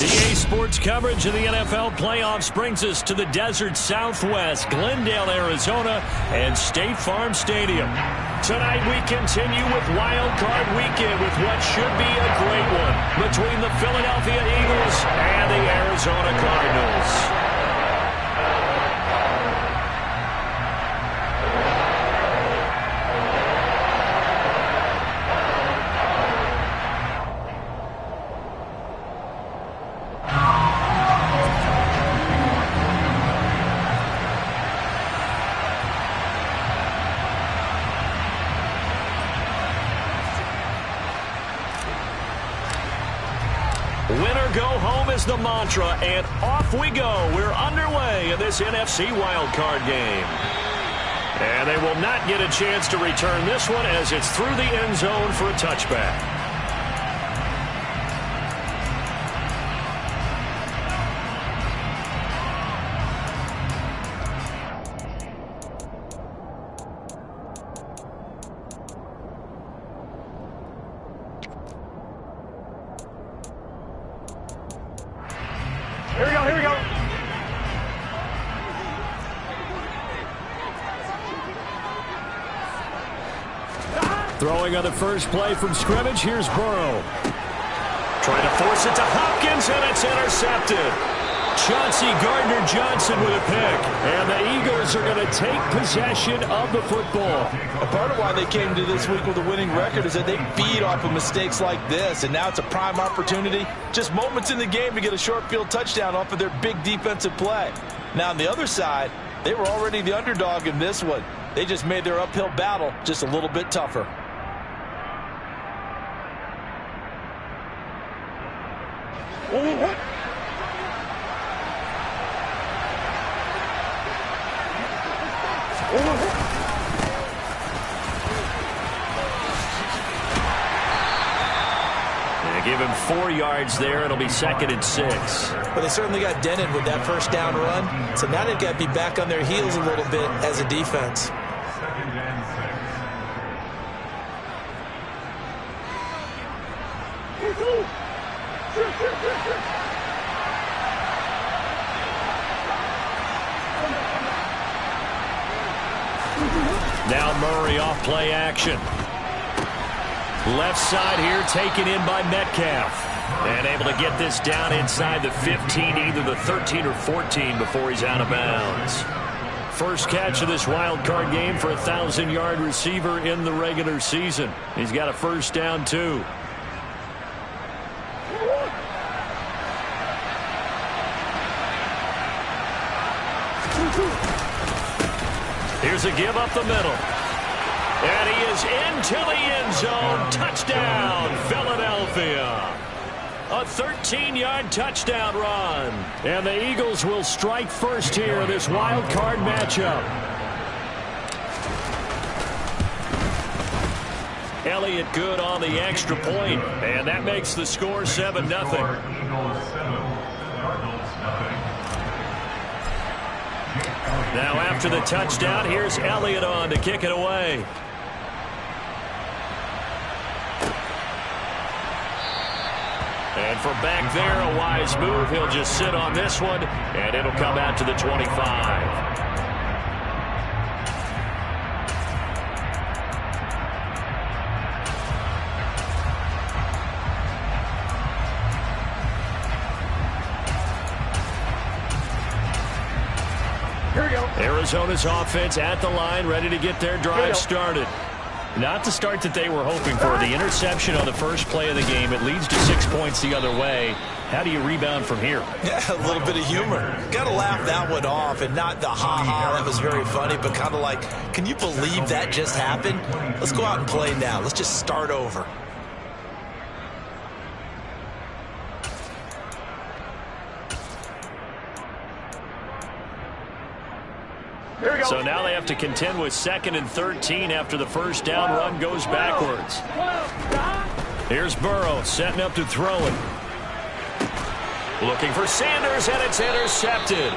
EA Sports coverage of the NFL playoffs brings us to the desert Southwest, Glendale, Arizona, and State Farm Stadium. Tonight we continue with Wild Card Weekend with what should be a great one between the Philadelphia Eagles and the Arizona Cardinals. Winner go home is the mantra, and off we go. We're underway in this NFC wildcard game. And they will not get a chance to return this one as it's through the end zone for a touchback. Here we go. Throwing on the first play from scrimmage, here's Burrow. Trying to force it to Hopkins, and it's intercepted. Chauncey Gardner-Johnson with a pick. And the Eagles are going to take possession of the football. A part of why they came to this week with a winning record is that they feed off of mistakes like this, and now it's a prime opportunity, just moments in the game to get a short field touchdown off of their big defensive play. Now on the other side, they were already the underdog in this one. They just made their uphill battle just a little bit tougher. Give him 4 yards there. It'll be 2nd and 6. But they certainly got dented with that first down run. So now they've got to be back on their heels a little bit as a defense. Now Murray off play action. Left side here taken in by Metcalf. And able to get this down inside the 15, either the 13 or 14 before he's out of bounds. First catch of this wild card game for a 1,000-yard receiver in the regular season. He's got a first down, too. Here's a give up the middle. And he is into the end zone. Touchdown, Philadelphia. A 13-yard touchdown run. And the Eagles will strike first here in this wild card matchup. Elliott good on the extra point, and that makes the score 7-0. Now after the touchdown, here's Elliott on to kick it away. And from back there, a wise move. He'll just sit on this one, and it'll come out to the 25. Here we go. Arizona's offense at the line, ready to get their drive started. Not the start that they were hoping for. The interception on the first play of the game. It leads to 6 points the other way. How do you rebound from here? Yeah, a little bit of humor. Got to laugh that one off, and not the ha-ha, that was very funny, but kind of like, can you believe that just happened? Let's go out and play now. Let's just start over. So now they have to contend with 2nd and 13 after the first down run goes backwards. Here's Burrow setting up to throw it. Looking for Sanders, and it's intercepted.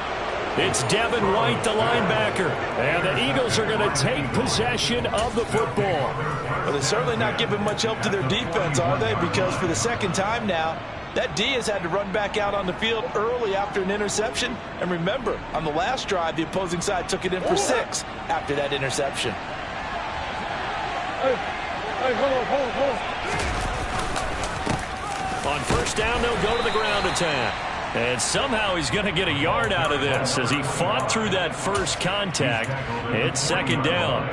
It's Devin White, the linebacker. And the Eagles are going to take possession of the football. Well, they're certainly not giving much help to their defense, are they? Because for the second time now, That D has had to run back out on the field early after an interception. And remember, on the last drive, the opposing side took it in for 6 after that interception. On first down, they'll go to the ground attack. And somehow he's going to get a yard out of this as he fought through that first contact. It's second down.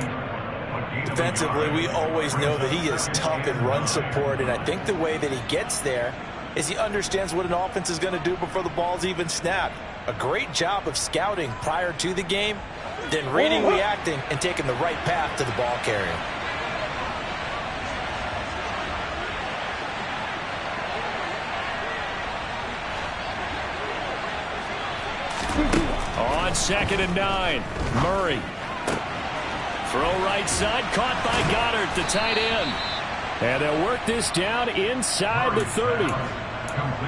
Defensively, we always know that he is tough in run support, and I think the way that he gets there is he understands what an offense is going to do before the ball's even snapped. A great job of scouting prior to the game, then reading, reacting, and taking the right path to the ball carrier. On 2nd and 9, Murray. Throw right side, caught by Goddard, the tight end. And they'll work this down inside the 30.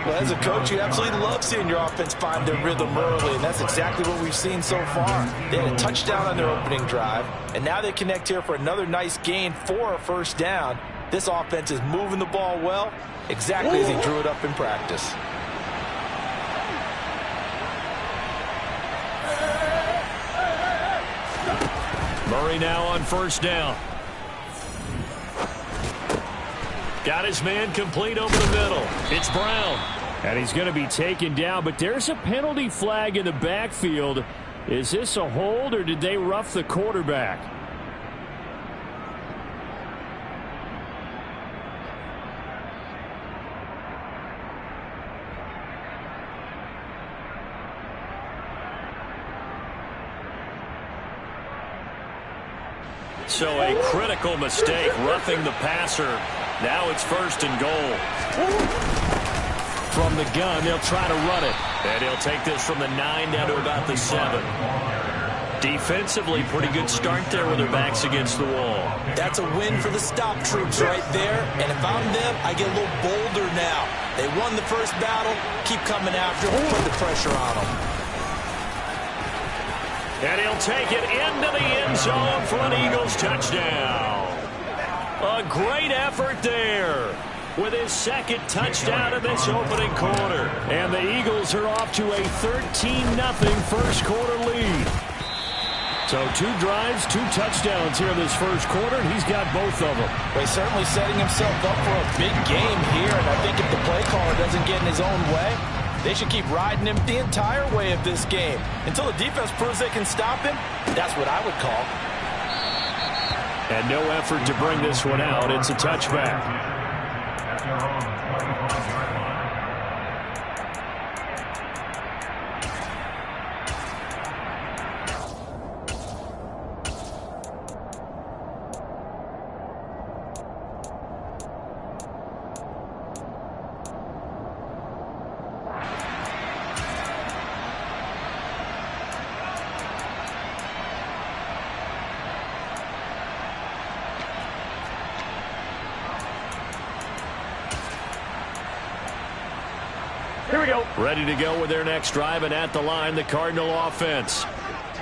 Well, as a coach, you absolutely love seeing your offense find their rhythm early, and that's exactly what we've seen so far. They had a touchdown on their opening drive, and now they connect here for another nice gain for a first down. This offense is moving the ball well, exactly as he drew it up in practice. Murray now on first down. Got his man complete over the middle. It's Brown. And he's going to be taken down, but there's a penalty flag in the backfield. Is this a hold, or did they rough the quarterback? So a critical mistake, roughing the passer. Now it's 1st and goal. From the gun, they'll try to run it. And he'll take this from the 9 down to about the 7. Defensively, pretty good start there with their backs against the wall. That's a win for the stop troops right there. And if I'm them, I get a little bolder now. They won the first battle. Keep coming after them. Put the pressure on them. And he'll take it into the end zone for an Eagles touchdown. A great effort there with his 2nd touchdown in this opening quarter. And the Eagles are off to a 13-0 first quarter lead. So 2 drives, 2 touchdowns here in this first quarter, and he's got both of them. Well, he's certainly setting himself up for a big game here, and I think if the play caller doesn't get in his own way, they should keep riding him the entire way of this game. Until the defense proves they can stop him, that's what I would call. And no effort to bring this one out. It's a touchback. Here we go. Ready to go with their next drive, and at the line, the Cardinal offense.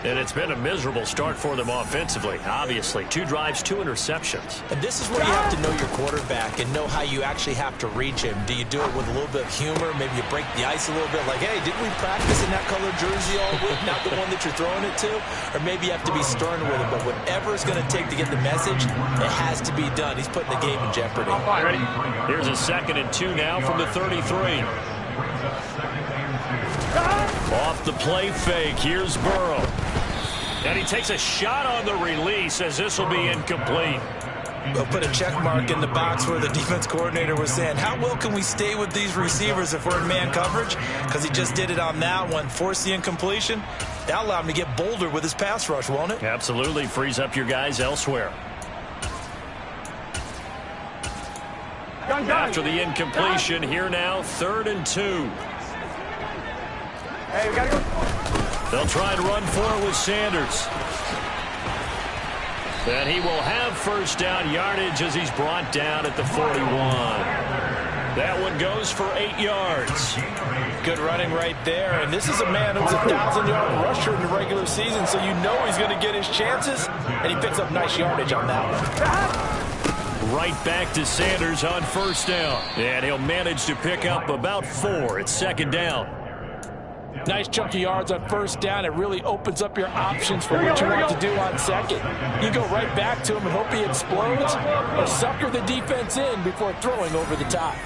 And it's been a miserable start for them offensively. Obviously, 2 drives, 2 interceptions. And this is where you have to know your quarterback and know how you actually have to reach him. Do you do it with a little bit of humor? Maybe you break the ice a little bit, like, hey, didn't we practice in that color jersey all week, not the one that you're throwing it to? Or maybe you have to be stern with him. But whatever it's going to take to get the message, it has to be done. He's putting the game in jeopardy. Ready? Here's a 2nd and 2 now from the 33. Off the play fake, here's Burrow. And he takes a shot on the release as this will be incomplete. They'll put a check mark in the box where the defense coordinator was saying, how well can we stay with these receivers if we're in man coverage? Because he just did it on that one, forced the incompletion. That'll allow him to get bolder with his pass rush, won't it? Absolutely, frees up your guys elsewhere. After the incompletion, here now, 3rd and 2. Hey, we gotta go. They'll try and run for it with Sanders. And he will have first down yardage as he's brought down at the 41. That one goes for 8 yards. Good running right there. And this is a man who's a 1,000-yard rusher in the regular season, so you know he's going to get his chances. And he picks up nice yardage on that one. Right back to Sanders on first down. And he'll manage to pick up about 4 at second down. Nice chunk of yards on first down. It really opens up your options for what you want to do on second. You go right back to him and hope he explodes, or sucker the defense in before throwing over the top.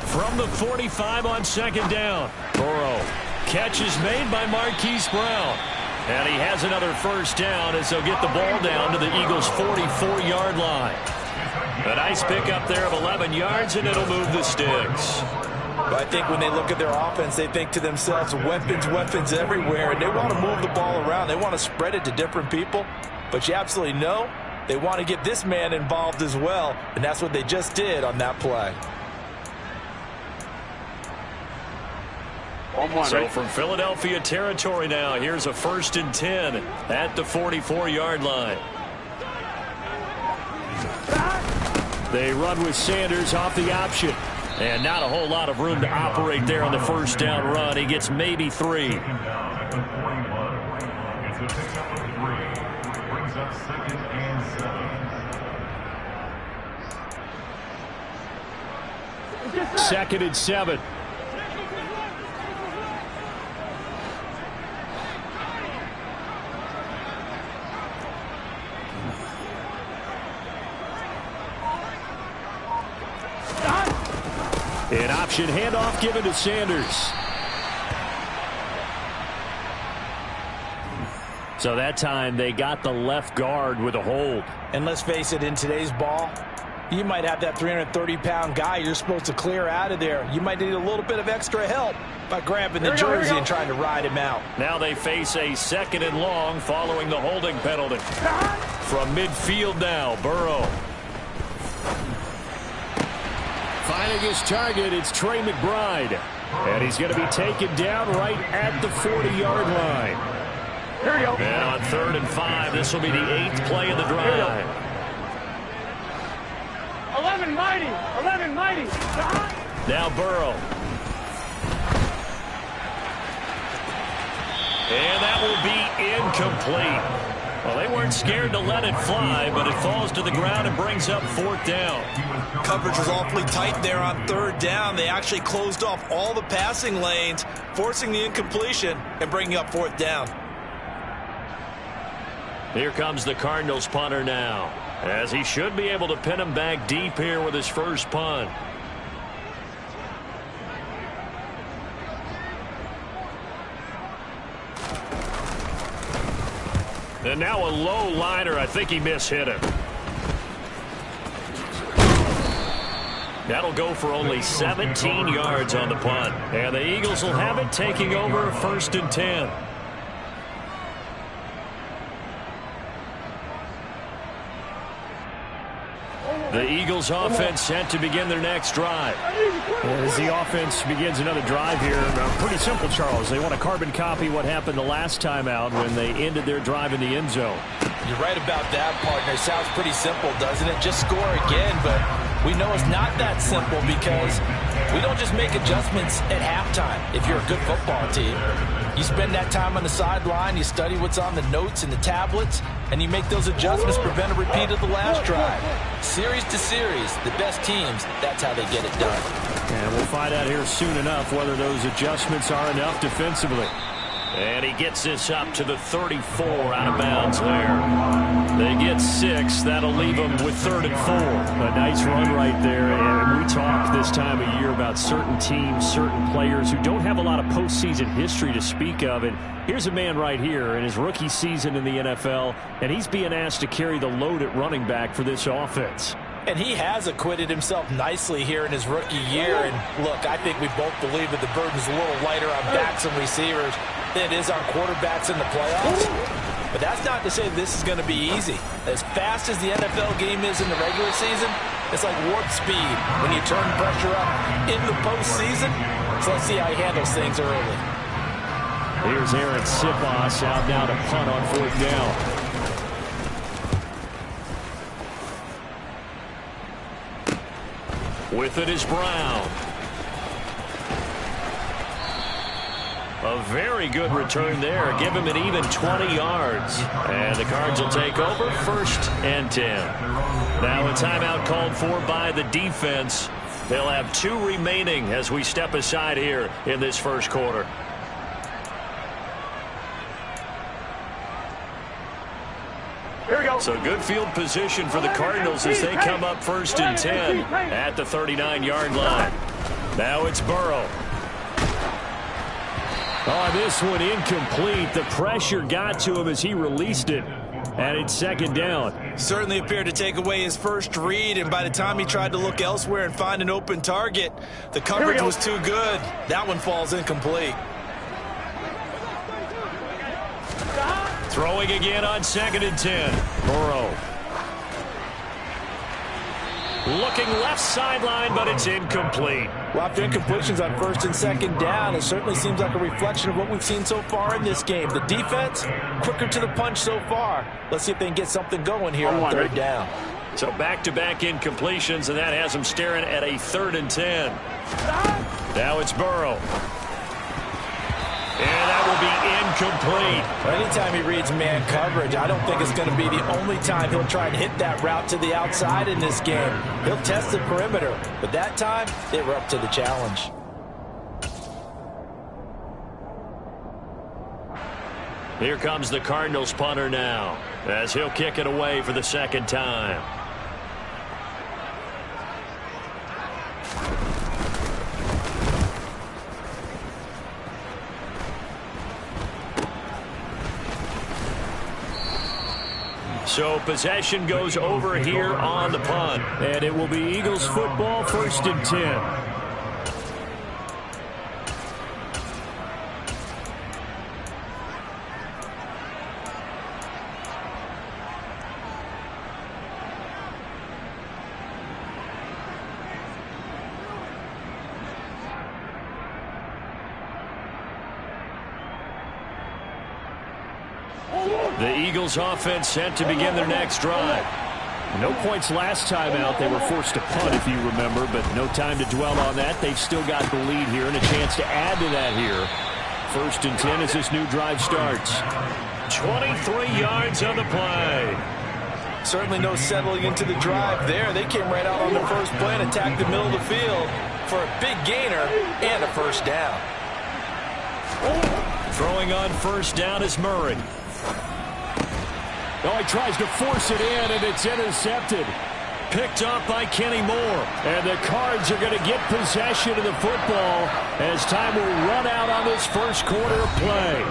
From the 45 on second down. Burrow. Catch is made by Marquise Brown. And he has another first down as they'll get the ball down to the Eagles' 44-yard line. A nice pickup there of 11 yards, and it'll move the sticks. But I think when they look at their offense, they think to themselves, weapons, weapons everywhere, and they want to move the ball around. They want to spread it to different people. But you absolutely know they want to get this man involved as well, and that's what they just did on that play. So from Philadelphia territory now, here's a 1st and 10 at the 44-yard line. They run with Sanders off the option. And not a whole lot of room to operate there on the first down run. He gets maybe 3. Second and 7. An option handoff given to Sanders. So that time they got the left guard with a hold. And let's face it, in today's ball, you might have that 330-pound guy you're supposed to clear out of there. You might need a little bit of extra help by grabbing the jersey and trying to ride him out. Now they face a 2nd and long following the holding penalty. From midfield now, Burrow. Finding his target, it's Trey McBride. And he's going to be taken down right at the 40-yard line. Here we go. And on 3rd and 5, this will be the 8th play of the drive. 11 mighty. 11 mighty. Now Burrow. And that will be incomplete. Well, they weren't scared to let it fly, but it falls to the ground and brings up 4th down. Coverage was awfully tight there on 3rd down. They actually closed off all the passing lanes, forcing the incompletion and bringing up 4th down. Here comes the Cardinals punter now, as he should be able to pin him back deep here with his first punt. And now a low liner. I think he mishit him. That'll go for only 17 yards on the punt. And the Eagles will have it, taking over 1st and 10. The Eagles offense set to begin their next drive. As the offense begins another drive here, pretty simple, Charles. They want to carbon copy what happened the last time out when they ended their drive in the end zone. You're right about that, partner. Sounds pretty simple, doesn't it? Just score again, but we know it's not that simple because we don't just make adjustments at halftime if you're a good football team. You spend that time on the sideline, you study what's on the notes and the tablets, and you make those adjustments, prevent a repeat of the last drive. Series to series, the best teams, that's how they get it done. And we'll find out here soon enough whether those adjustments are enough defensively. And he gets this up to the 34 out of bounds there. They get 6. That'll leave them with 3rd and 4. A nice run right there. And we talk this time of year about certain teams, certain players who don't have a lot of postseason history to speak of. And here's a man right here in his rookie season in the NFL, and he's being asked to carry the load at running back for this offense. And he has acquitted himself nicely here in his rookie year. And look, I think we both believe that the burden's a little lighter on backs and receivers than it is on quarterbacks in the playoffs. But that's not to say this is going to be easy. As fast as the NFL game is in the regular season, it's like warp speed when you turn pressure up in the postseason. So let's see how he handles things early. Here's Aaron Siposs out now to punt on 4th down. With it is Brown. A very good return there. Give him an even 20 yards. And the Cards will take over 1st and 10. Now a timeout called for by the defense. They'll have 2 remaining as we step aside here in this first quarter. Here we go. So good field position for the Cardinals as they come up 1st and 10 at the 39-yard line. Now it's Burrow. Oh, this one incomplete. The pressure got to him as he released it. And it's 2nd down. Certainly appeared to take away his first read, and by the time he tried to look elsewhere and find an open target, the coverage was too good. That one falls incomplete. Throwing again on 2nd and 10. Burrow. Looking left sideline, but it's incomplete. Well, after incompletions on 1st and 2nd down, it certainly seems like a reflection of what we've seen so far in this game. The defense, quicker to the punch so far. Let's see if they can get something going here on 3rd down. So back-to-back incompletions, and that has them staring at a 3rd and 10. Now it's Burrow. And that will be incomplete. Anytime he reads man coverage, I don't think it's going to be the only time he'll try and hit that route to the outside in this game. He'll test the perimeter, but that time, they were up to the challenge. Here comes the Cardinals punter now, as he'll kick it away for the 2nd time. So possession goes over here on the punt. And it will be Eagles football, 1st and 10. The Eagles offense set to begin their next drive. No points last time out. They were forced to punt, if you remember, but no time to dwell on that. They've still got the lead here and a chance to add to that here. 1st and 10 as this new drive starts. 23 yards on the play. Certainly no settling into the drive there. They came right out on the first play and attacked the middle of the field for a big gainer and a 1st down. Throwing on 1st down is Murray. Oh, he tries to force it in, and it's intercepted. Picked up by Kenny Moore. And the Cards are going to get possession of the football as time will run out on this first quarter of play.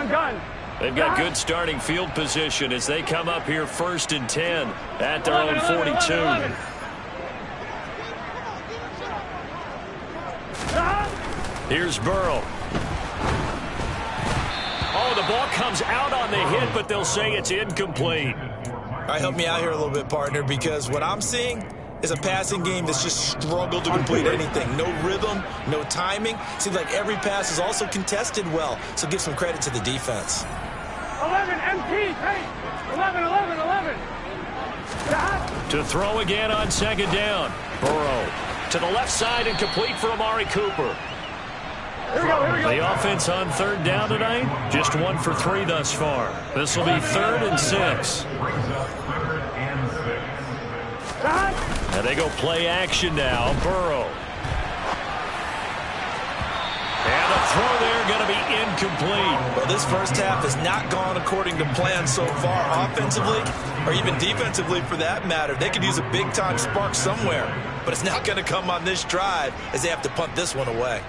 Gun. They've got good starting field position as they come up here 1st and 10 at their own 42. Here's Burrow. Oh, the ball comes out on the hit, but they'll say it's incomplete. All right, help me out here a little bit, partner, because what I'm seeing is a passing game that's just struggled to complete anything. No rhythm, no timing. Seems like every pass is also contested well, so give some credit to the defense. 11 MT, hey, 11. To throw again on 2nd down. Burrow to the left side and complete for Amari Cooper. Here we go. The offense on 3rd down tonight, just 1 for 3 thus far. This will be 3rd and 6. And they go play action now. Burrow. And the throw there going to be incomplete. Well, this first half has not gone according to plan so far offensively, or even defensively for that matter. They could use a big-time spark somewhere, but it's not going to come on this drive as they have to punt this one away.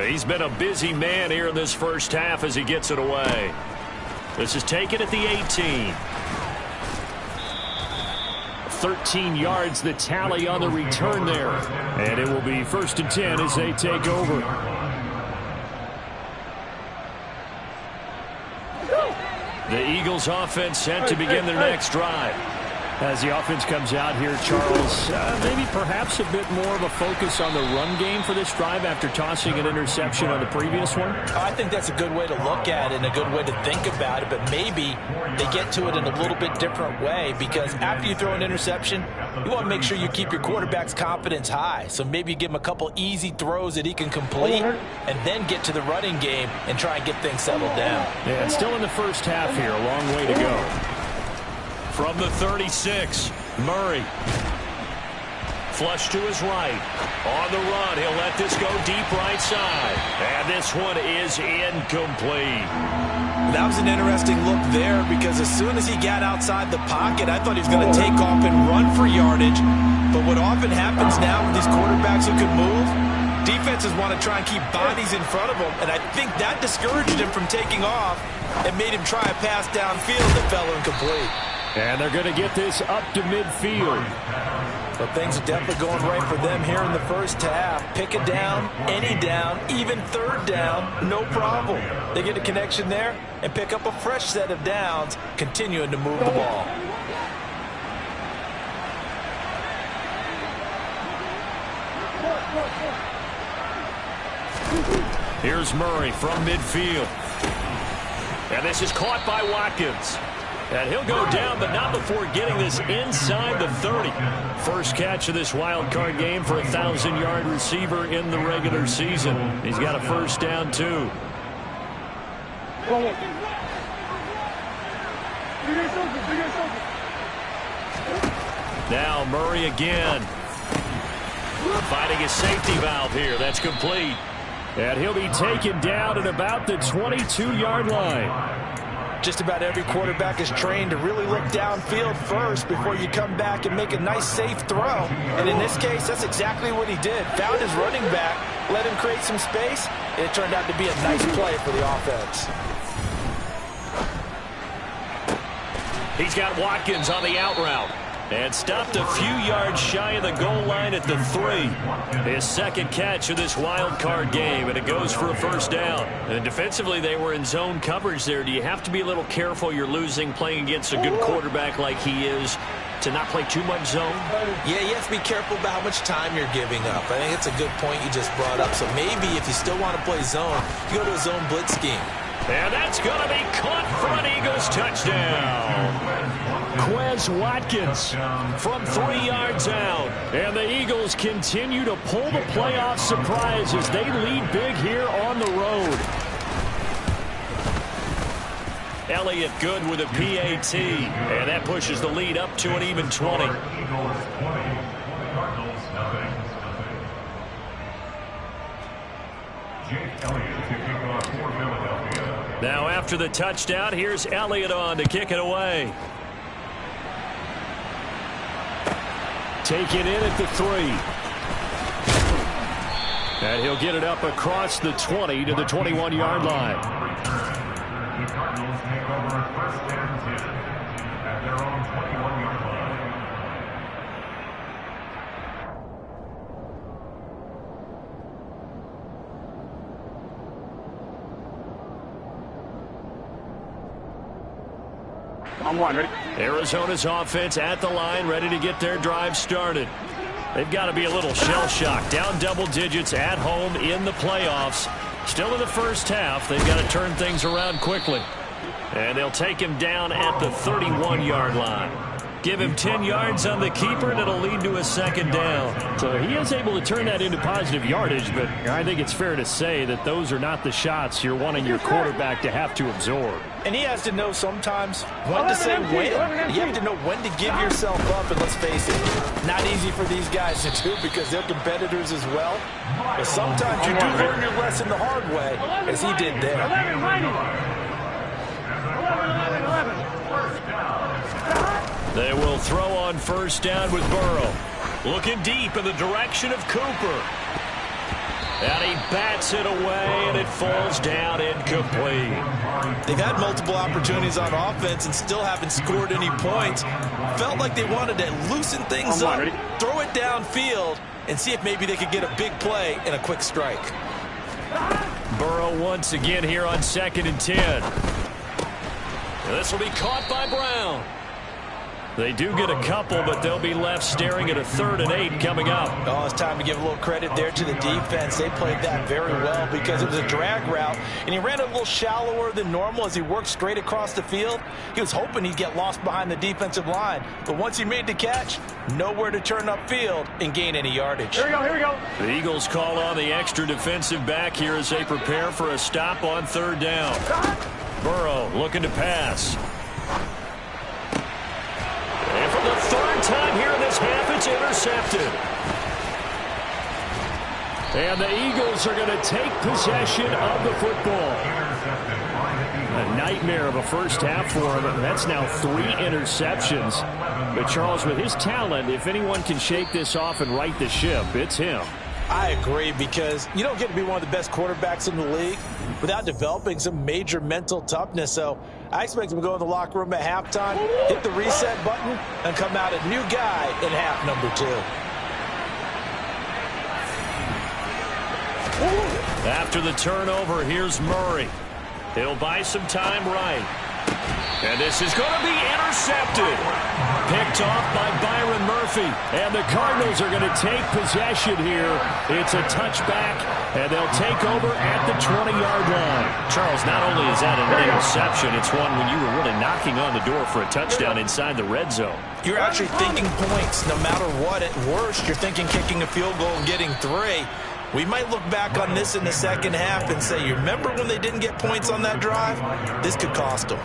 He's been a busy man here in this first half as he gets it away. This is taken at the 18. 13 yards the tally on the return there. And it will be 1st and 10 as they take over. The Eagles offense set to begin their next drive. As the offense comes out here, Charles, maybe perhaps a bit more of a focus on the run game for this drive after tossing an interception on the previous one? I think that's a good way to look at it and a good way to think about it, but maybe they get to it in a little bit different way, because after you throw an interception, you want to make sure you keep your quarterback's confidence high. So maybe you give him a couple easy throws that he can complete and then get to the running game and try and get things settled down. Yeah, it's still in the first half here, a long way to go. From the 36, Murray. Flush to his right. On the run, he'll let this go deep right side. And this one is incomplete. That was an interesting look there, because as soon as he got outside the pocket, I thought he was going to take off and run for yardage. But what often happens now with these quarterbacks who can move, defenses want to try and keep bodies in front of them, and I think that discouraged him from taking off and made him try a pass downfield that fell incomplete. And they're going to get this up to midfield. But things are definitely going right for them here in the first half. Pick a down, any down, even third down, no problem. They get a connection there and pick up a fresh set of downs, continuing to move the ball. Here's Murray from midfield. And this is caught by Watkins. And he'll go down, but not before getting this inside the 30. First catch of this wild card game for a 1,000-yard receiver in the regular season. He's got a first down, too. Now Murray again. Finding his safety valve here. That's complete. And he'll be taken down at about the 22-yard line. Just about every quarterback is trained to really look downfield first before you come back and make a nice, safe throw. And in this case, that's exactly what he did. Found his running back, let him create some space, and it turned out to be a nice play for the offense. He's got Watkins on the out route. And stopped a few yards shy of the goal line at the 3. His second catch of this wild card game, and it goes for a first down. And defensively, they were in zone coverage there. Do you have to be a little careful? You're losing playing against a good quarterback like he is to not play too much zone? Yeah, you have to be careful about how much time you're giving up. I think it's a good point you just brought up. So maybe if you still want to play zone, you go to a zone blitz scheme. And that's going to be caught for an Eagles touchdown. Quez Watkins from 3 yards out. And the Eagles continue to pull the playoff surprise as they lead big here on the road. Elliott good with a PAT. And that pushes the lead up to an even 20. Now after the touchdown, here's Elliott on to kick it away. Taken in at the 3. And he'll get it up across the 20 to the 21-yard line. The Cardinals take over a first and 10 at their own 21-yard line. I'm one, ready? Arizona's offense at the line, ready to get their drive started. They've got to be a little shell-shocked. Down double digits at home in the playoffs. Still in the first half. They've got to turn things around quickly. And they'll take him down at the 31-yard line. Give him 10 yards on the keeper, and it'll lead to a second down. So he is able to turn that into positive yardage, but I think it's fair to say that those are not the shots you're wanting your quarterback to have to absorb. And he has to know sometimes when to say when. You have to know when to give yourself up, and let's face it, not easy for these guys to do because they're competitors as well. But sometimes you do learn your lesson the hard way, as he did there. 11, 11. They will throw on first down with Burrow. Looking deep in the direction of Cooper. And he bats it away, and it falls down incomplete. They've had multiple opportunities on offense and still haven't scored any points. Felt like they wanted to loosen things up, throw it downfield, and see if maybe they could get a big play and a quick strike. Burrow once again here on 2nd and 10. This will be caught by Brown. They do get a couple, but they'll be left staring at a 3rd and 8 coming up. Oh, it's time to give a little credit there to the defense. They played that very well because it was a drag route, and he ran a little shallower than normal as he worked straight across the field. He was hoping he'd get lost behind the defensive line, but once he made the catch, nowhere to turn upfield and gain any yardage. Here we go, here we go. The Eagles call on the extra defensive back here as they prepare for a stop on 3rd down. Burrow looking to pass. And for the 3rd time here in this half, it's intercepted. And the Eagles are going to take possession of the football. A nightmare of a first half for him. That's now 3 interceptions. But Charles, with his talent, if anyone can shake this off and right the ship, it's him. I agree, because you don't get to be one of the best quarterbacks in the league without developing some major mental toughness. So I expect him to go in the locker room at halftime, hit the reset button, and come out a new guy in half number 2. After the turnover, here's Murray. He'll buy some time right. And this is going to be intercepted. Picked off by Byron Murphy. And the Cardinals are going to take possession here. It's a touchback, and they'll take over at the 20-yard line. Charles, not only is that an interception, it's one when you were really knocking on the door for a touchdown inside the red zone. You're actually thinking points no matter what. At worst, you're thinking kicking a field goal and getting 3. We might look back on this in the second half and say, you remember when they didn't get points on that drive? This could cost them.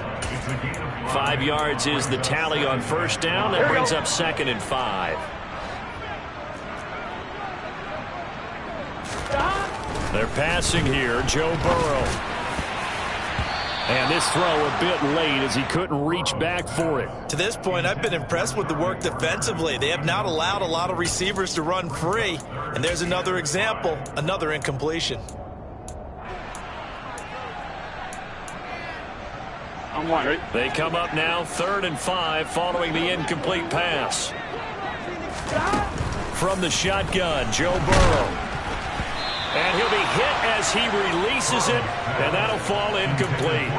5 yards is the tally on 1st down. That brings up 2nd and 5. They're passing here. Joe Burrow. And this throw a bit late as he couldn't reach back for it. To this point, I've been impressed with the work defensively. They have not allowed a lot of receivers to run free. And there's another example, another incompletion. I'm one, ready? They come up now 3rd and 5 following the incomplete pass. From the shotgun, Joe Burrow. And he'll be hit as he releases it, and that'll fall incomplete.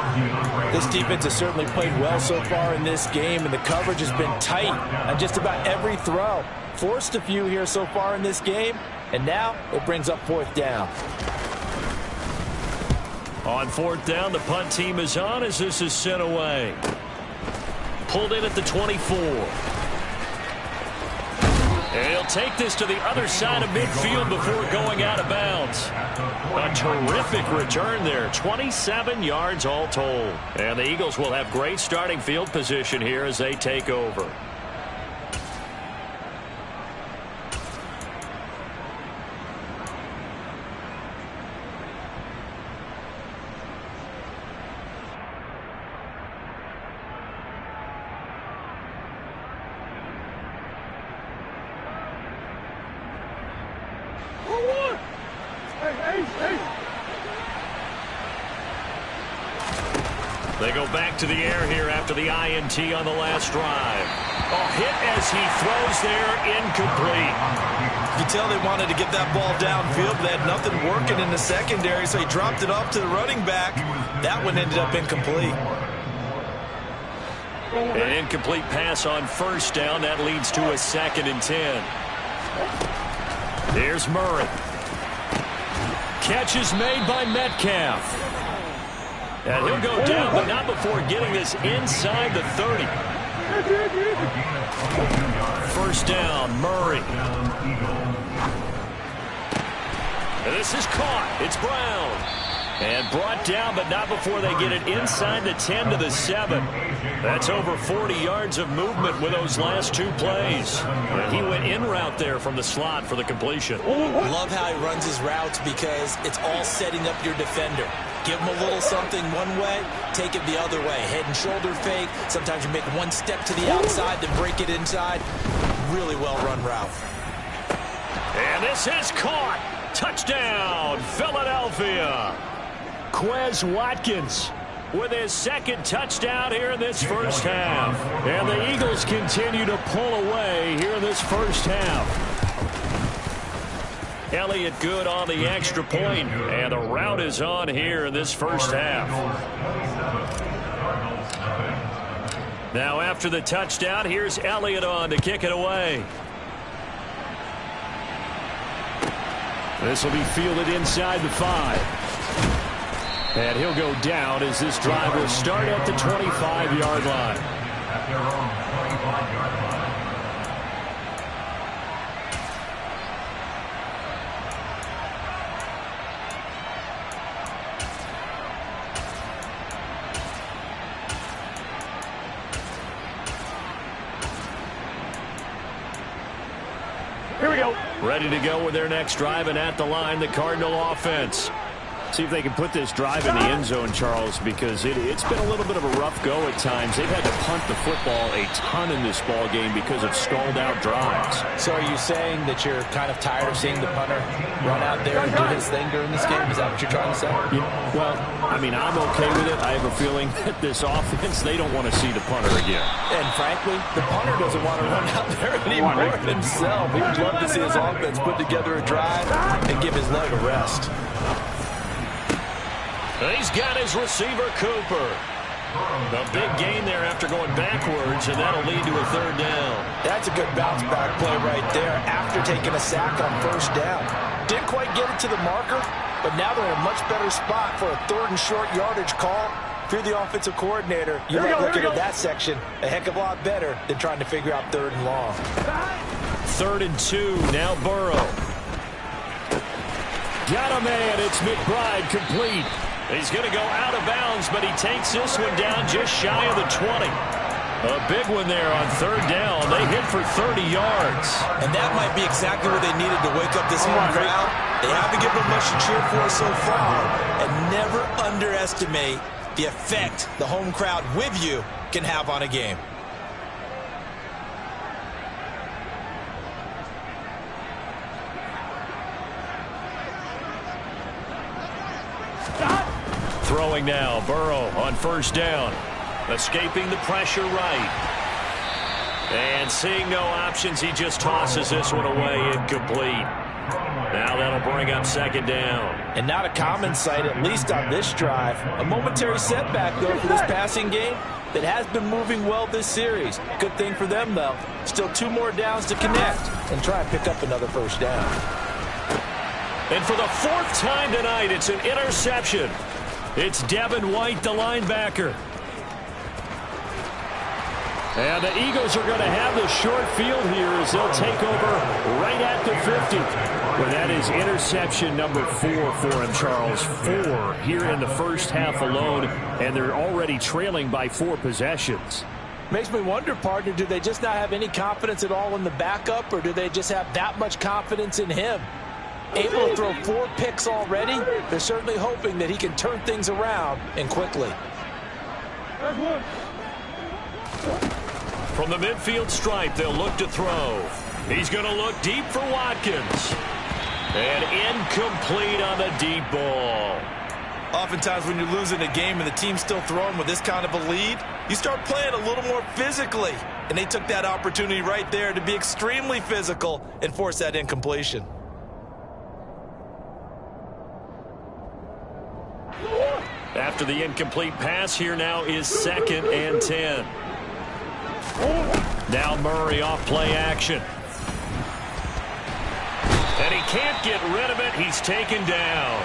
This defense has certainly played well so far in this game, and the coverage has been tight on just about every throw. Forced a few here so far in this game, and now it brings up 4th down. On 4th down, the punt team is on as this is sent away. Pulled in at the 24. And he'll take this to the other side of midfield before going out of bounds. A terrific return there. 27 yards all told. And the Eagles will have great starting field position here as they take over. They go back to the air here after the INT on the last drive. A hit as he throws there, incomplete. You tell they wanted to get that ball downfield, but they had nothing working in the secondary, so he dropped it off to the running back. That one ended up incomplete. An incomplete pass on 1st down. That leads to a 2nd and 10. Here's Murray. Catch is made by Metcalf. And he'll go down, but not before getting this inside the 30. 1st down, Murray. And this is caught. It's Brown. And brought down, but not before they get it inside the 10 to the 7. That's over 40 yards of movement with those last 2 plays. And he went in route there from the slot for the completion. Love how he runs his routes because it's all setting up your defender. Give him a little something one way, take it the other way. Head and shoulder fake. Sometimes you make one step to the outside, then break it inside. Really well-run route. And this is caught. Touchdown, Philadelphia. Quez Watkins with his 2nd touchdown here in this first half. And the Eagles continue to pull away here in this first half. Elliott good on the extra point, and the route is on here in this first half. Now after the touchdown, here's Elliott on to kick it away. This will be fielded inside the 5. And he'll go down as this drive will start at the 25-yard line. At their own 25-yard line. Here we go. Ready to go with their next drive, and at the line, the Cardinal offense. See if they can put this drive in the end zone, Charles, because it's been a little bit of a rough go at times. They've had to punt the football a ton in this ball game because of stalled-out drives. So are you saying that you're kind of tired of seeing the punter run out there and do his thing during this game? Is that what you're trying to say? Yeah, well, I mean, I'm okay with it. I have a feeling that this offense, they don't want to see the punter again. And frankly, the punter doesn't want to run out there anymore himself. He would love to see his offense put together a drive and give his leg a rest. He's got his receiver, Cooper. A big gain there after going backwards, and that'll lead to a 3rd down. That's a good bounce-back play right there after taking a sack on 1st down. Didn't quite get it to the marker, but now they're in a much better spot for a 3rd and short yardage call. If you're the offensive coordinator, you like looking at that section a heck of a lot better than trying to figure out 3rd and long. 3rd and 2, now Burrow. Got a man, it's McBride, complete. He's going to go out of bounds, but he takes this one down just shy of the 20. A big one there on 3rd down. They hit for 30 yards. And that might be exactly what they needed to wake up this home crowd. They haven't given them much to cheer for so far. And never underestimate the effect the home crowd with you can have on a game. Throwing now, Burrow on 1st down. Escaping the pressure right. And seeing no options, he just tosses this one away, incomplete. Now that'll bring up 2nd down. And not a common sight, at least on this drive. A momentary setback, though, for this passing game that has been moving well this series. Good thing for them, though. Still 2 more downs to connect and try and pick up another 1st down. And for the 4th time tonight, it's an interception. It's Devin White, the linebacker. And the Eagles are going to have the short field here as they'll take over right at the 50. Well, that is interception number 4 for him, Charles. 4 here in the first half alone, and they're already trailing by 4 possessions. Makes me wonder, partner, do they just not have any confidence at all in the backup, or do they just have that much confidence in him? Able to throw 4 picks already, they're certainly hoping that he can turn things around and quickly. From the midfield stripe, they'll look to throw. He's going to look deep for Watkins. And incomplete on the deep ball. Oftentimes when you're losing a game and the team's still throwing with this kind of a lead, you start playing a little more physically. And they took that opportunity right there to be extremely physical and force that incompletion. After the incomplete pass, here now is 2nd and 10. Now Murray off play action. And he can't get rid of it. He's taken down.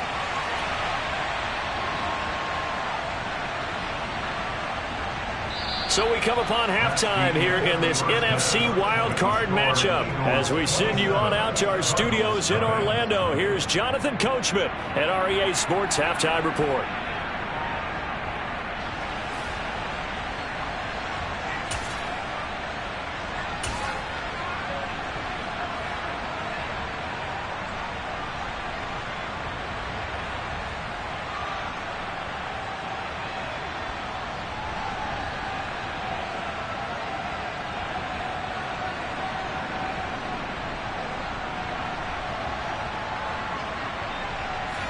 So we come upon halftime here in this NFC wildcard matchup. As we send you on out to our studios in Orlando, here's Jonathan Coachman at REA Sports Halftime Report.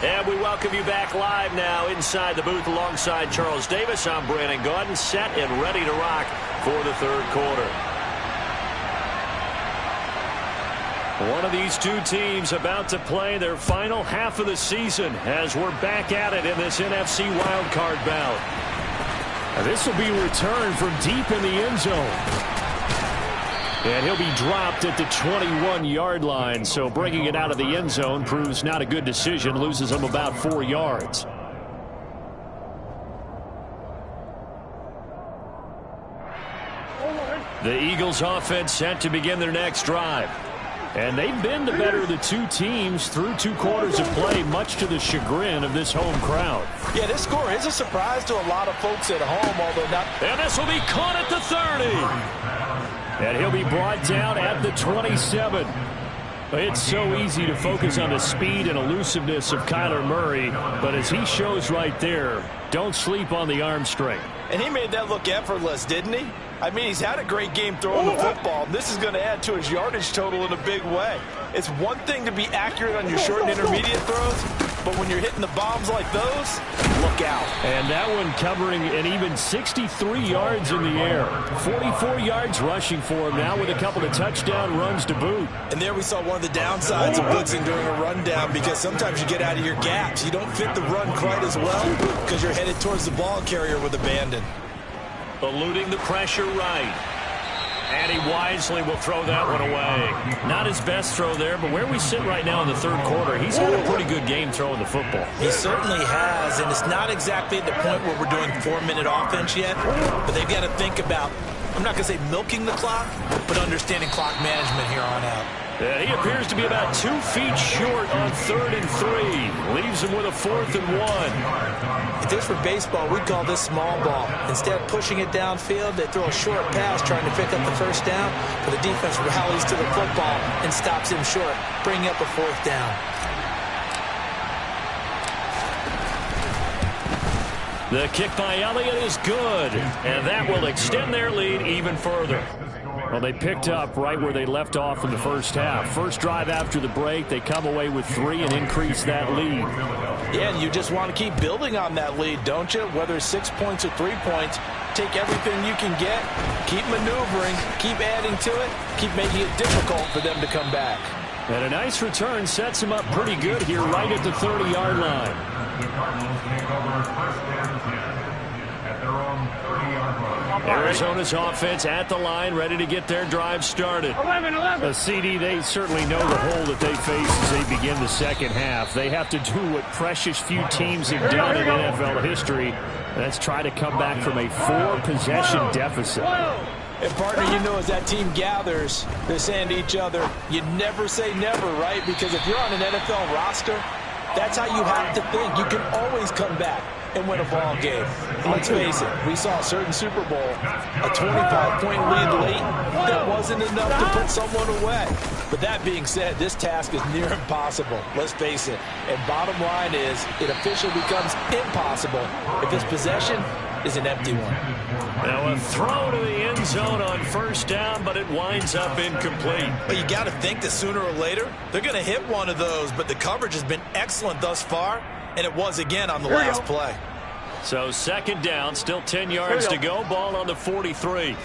And we welcome you back live now inside the booth alongside Charles Davis. I'm Brandon Gaudin, set and ready to rock for the 3rd quarter. One of these 2 teams about to play their final half of the season as we're back at it in this NFC wildcard bout. And this will be returned from deep in the end zone. And he'll be dropped at the 21-yard line. So bringing it out of the end zone proves not a good decision. Loses him about 4 yards. The Eagles offense set to begin their next drive. And they've been the better of the two teams through 2 quarters of play, much to the chagrin of this home crowd. Yeah, this score is a surprise to a lot of folks at home, although not. And this will be caught at the 30. And he'll be brought down at the 27. It's so easy to focus on the speed and elusiveness of Kyler Murray, but as he shows right there, don't sleep on the arm strength. And he made that look effortless, didn't he? I mean, he's had a great game throwing the football. This is going to add to his yardage total in a big way. It's one thing to be accurate on your short and intermediate throws, but when you're hitting the bombs like those, look out. And that one covering an even 63 yards in the air. 44 yards rushing for him now with a couple of touchdown runs to boot. And there we saw one of the downsides of blitzing during a rundown, because sometimes you get out of your gaps. You don't fit the run quite as well because you're headed towards the ball carrier with abandon. Eluding the pressure right. And he wisely will throw that one away. Not his best throw there, but where we sit right now in the 3rd quarter, he's had a pretty good game throwing the football. He certainly has, and it's not exactly at the point where we're doing 4-minute offense yet, but they've got to think about, I'm not going to say milking the clock, but understanding clock management here on out. Yeah, he appears to be about 2 feet short on 3rd and 3. Leaves him with a 4th and 1. If this were baseball, we'd call this small ball. Instead of pushing it downfield, they throw a short pass trying to pick up the 1st down, but the defense rallies to the football and stops him short, bringing up a 4th down. The kick by Elliott is good, and that will extend their lead even further. Well, they picked up right where they left off in the first half. First drive after the break, they come away with 3 and increase that lead. Yeah, and you just want to keep building on that lead, don't you? Whether it's 6 points or 3 points, take everything you can get, keep maneuvering, keep adding to it, keep making it difficult for them to come back. And a nice return sets him up pretty good here right at the 30-yard line. The Cardinals take over 1st and 10 at their own 30-yard line. Arizona's offense at the line, ready to get their drive started. 11. CD, they certainly know the hole that they face as they begin the second half. They have to do what precious few teams have done in NFL history. That's try to come back from a 4-possession deficit. And, partner, you know, as that team gathers, they're saying to each other, you never say never, right? Because if you're on an NFL roster, that's how you have to think. You can always come back and win a ball game. Let's face it, we saw a certain Super Bowl, a 25-point lead late, that wasn't enough to put someone away. But that being said, this task is near impossible. Let's face it. And bottom line is, it officially becomes impossible if this possession is an empty one. Now a throw to the end zone on 1st down, but it winds up incomplete. But you got to think that sooner or later, they're going to hit one of those, but the coverage has been excellent thus far, and it was again on the last play. So 2nd down, still 10 yards to go. Ball on the 43.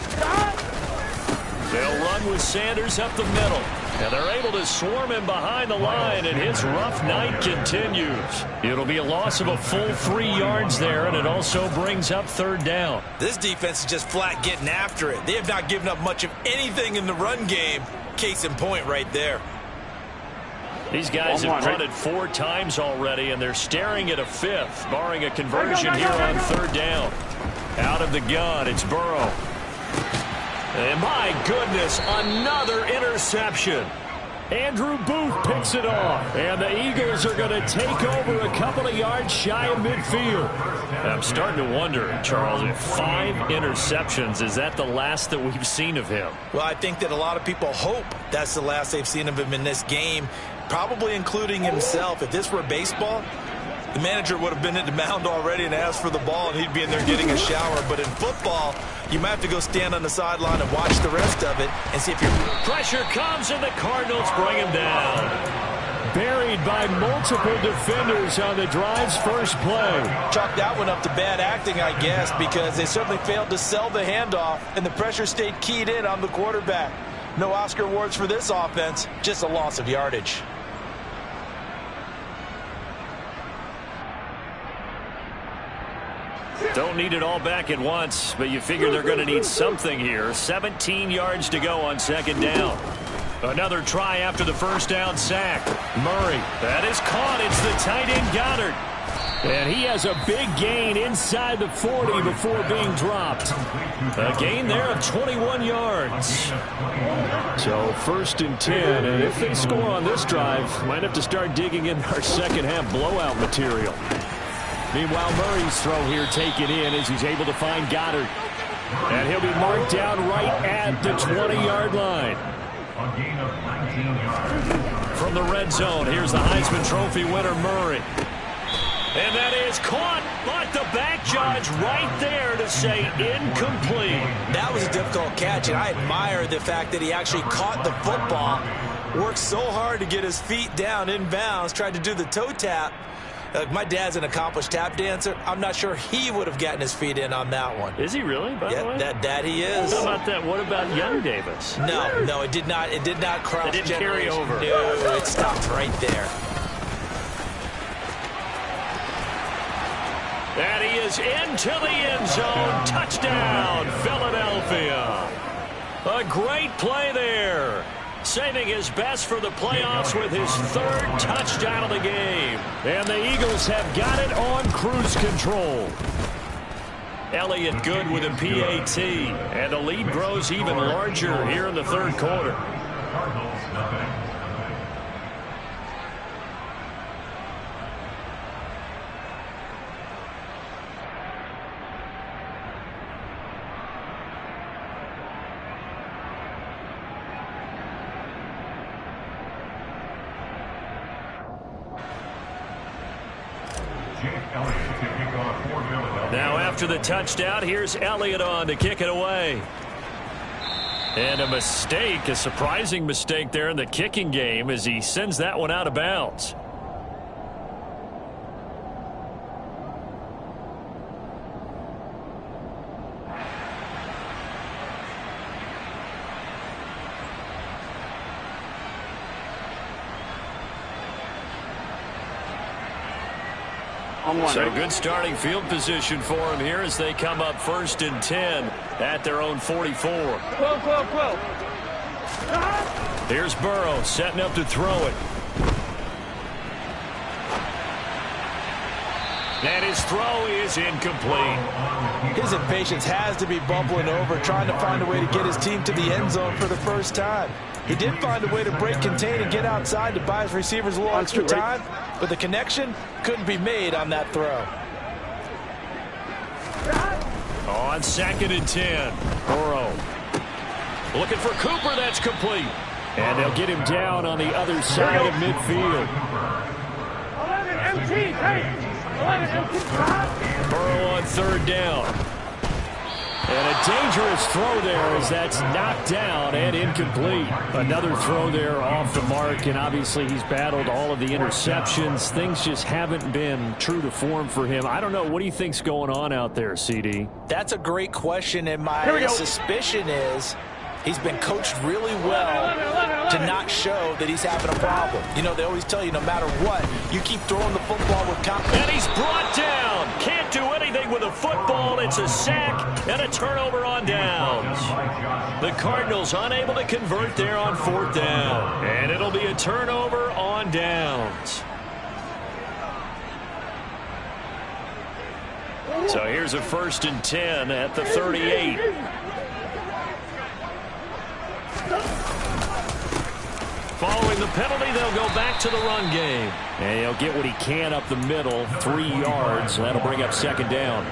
They'll run with Sanders up the middle. And they're able to swarm him behind the line, and his rough night continues. It'll be a loss of a full 3 yards there, and it also brings up 3rd down. This defense is just flat getting after it. They have not given up much of anything in the run game. Case in point right there. These guys have punted 4 times already, and they're staring at a 5th, barring a conversion here on 3rd down. Out of the gun, it's Burrow. And my goodness, another interception. Andrew Booth picks it off, and the Eagles are going to take over a couple of yards shy of midfield. I'm starting to wonder, Charles, if 5 interceptions, is that the last that we've seen of him? Well, I think that a lot of people hope that's the last they've seen of him in this game, probably including himself. If this were baseball, the manager would have been at the mound already and asked for the ball, and he'd be in there getting a shower. But in football, you might have to go stand on the sideline and watch the rest of it and see if you're... Pressure comes, and the Cardinals bring him down. Buried by multiple defenders on the drive's first play. Chalk that one up to bad acting, I guess, because they certainly failed to sell the handoff, and the pressure stayed keyed in on the quarterback. No Oscar awards for this offense, just a loss of yardage. Don't need it all back at once, but you figure they're going to need something here. 17 yards to go on second down. Another try after the first down sack. Murray, that is caught. It's the tight end Goddard. And he has a big gain inside the 40 before being dropped. A gain there of 21 yards. So 1st and 10. And if they score on this drive, might have to start digging in our second half blowout material. Meanwhile, Murray's throw here taken in as he's able to find Goddard. And he'll be marked down right at the 20-yard line. A gain of 19 yards. From the red zone, here's the Heisman Trophy winner, Murray. And that is caught, but the back judge right there to say incomplete. That was a difficult catch, and I admire the fact that he actually caught the football, worked so hard to get his feet down in bounds, tried to do the toe tap. My dad's an accomplished tap dancer. I'm not sure he would have gotten his feet in on that one. Is he really, by the way? That he is. How about that? What about young Davis? No, it did not. It did not cross. It didn't carry over. No, it stopped right there. And he is into the end zone. Touchdown, Philadelphia. A great play there. Saving his best for the playoffs with his 3rd touchdown of the game. And the Eagles have got it on cruise control. Elliott good with a PAT. And the lead grows even larger here in the 3rd quarter. Cardinals, nothing. Now after the touchdown, here's Elliott on to kick it away. And a mistake, a surprising mistake there in the kicking game as he sends that one out of bounds. So good starting field position for him here as they come up 1st and 10 at their own 44. Here's Burrow setting up to throw it. And his throw is incomplete. His impatience has to be bubbling over, trying to find a way to get his team to the end zone for the first time. He did find a way to break contain and get outside to buy his receivers a little extra time, but the connection couldn't be made on that throw. On 2nd and 10, Burrow looking for Cooper. That's complete. And they'll get him down on the other side of midfield. 11 MT, hey! 11 MT. Burrow on 3rd down. And a dangerous throw there as that's knocked down and incomplete. Another throw there off the mark, and obviously he's battled all of the interceptions. Things just haven't been true to form for him. I don't know. What do you think's going on out there, CD? That's a great question, and my suspicion is he's been coached really well to not show that he's having a problem. You know, they always tell you no matter what, you keep throwing the football with confidence. And he's brought down. Can't do anything with a football. It's a sack and a turnover on downs. The Cardinals unable to convert there on 4th down. And it'll be a turnover on downs. So here's a 1st and 10 at the 38. Following the penalty, they'll go back to the run game. And he'll get what he can up the middle, 3 yards. That'll bring up 2nd down.